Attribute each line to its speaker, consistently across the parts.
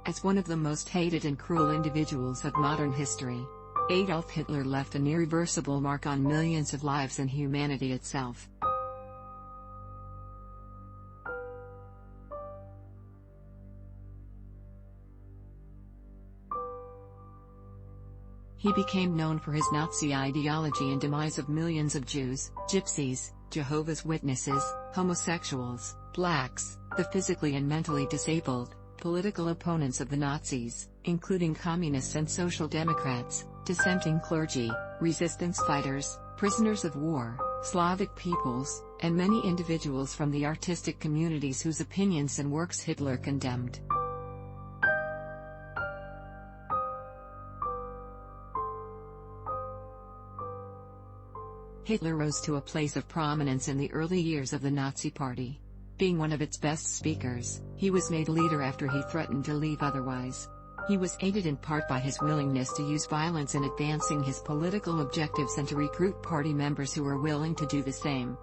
Speaker 1: As one of the most hated and cruel individuals of modern history, Adolf Hitler left an irreversible mark on millions of lives and humanity itself. He became known for his Nazi ideology and demise of millions of Jews, Gypsies, Jehovah's Witnesses, homosexuals, blacks, the physically and mentally disabled, political opponents of the Nazis, including communists and social democrats, dissenting clergy, resistance fighters, prisoners of war, Slavic peoples, and many individuals from the artistic communities whose opinions and works Hitler condemned. Hitler rose to a place of prominence in the early years of the Nazi Party. Being one of its best speakers, he was made leader after he threatened to leave otherwise. He was aided in part by his willingness to use violence in advancing his political objectives and to recruit party members who were willing to do the same.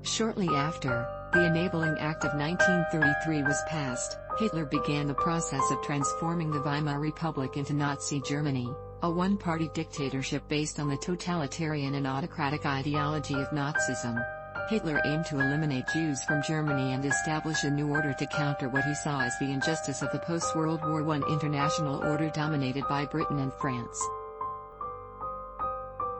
Speaker 1: Shortly after, the Enabling Act of 1933 was passed, Hitler began the process of transforming the Weimar Republic into Nazi Germany, a one-party dictatorship based on the totalitarian and autocratic ideology of Nazism. Hitler aimed to eliminate Jews from Germany and establish a new order to counter what he saw as the injustice of the post-World War I international order dominated by Britain and France.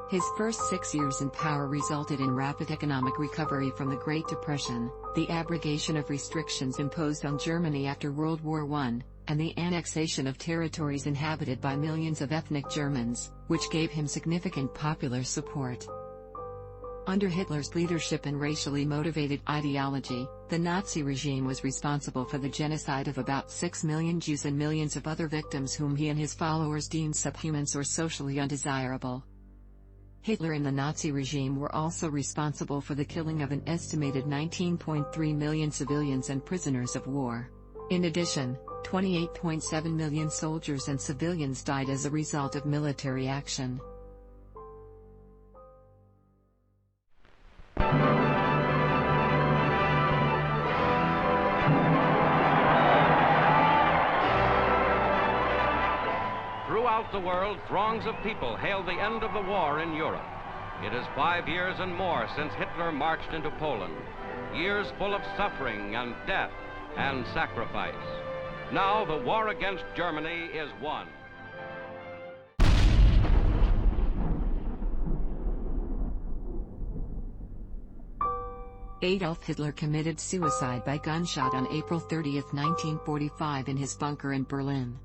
Speaker 1: His first 6 years in power resulted in rapid economic recovery from the Great Depression, the abrogation of restrictions imposed on Germany after World War I, and the annexation of territories inhabited by millions of ethnic Germans, which gave him significant popular support. Under Hitler's leadership and racially motivated ideology, the Nazi regime was responsible for the genocide of about 6 million Jews and millions of other victims whom he and his followers deemed subhumans or socially undesirable. Hitler and the Nazi regime were also responsible for the killing of an estimated 19.3 million civilians and prisoners of war. In addition, 28.7 million soldiers and civilians died as a result of military action.
Speaker 2: Throughout the world, throngs of people hailed the end of the war in Europe. It is 5 years and more since Hitler marched into Poland. Years full of suffering and death and sacrifice. Now the war against Germany is won.
Speaker 1: Adolf Hitler committed suicide by gunshot on April 30, 1945 in his bunker in Berlin.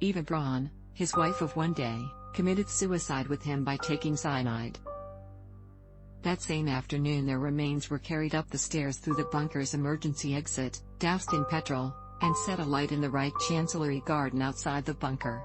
Speaker 1: Eva Braun, his wife of one day, committed suicide with him by taking cyanide. That same afternoon their remains were carried up the stairs through the bunker's emergency exit, doused in petrol, and set alight in the right chancellery garden outside the bunker.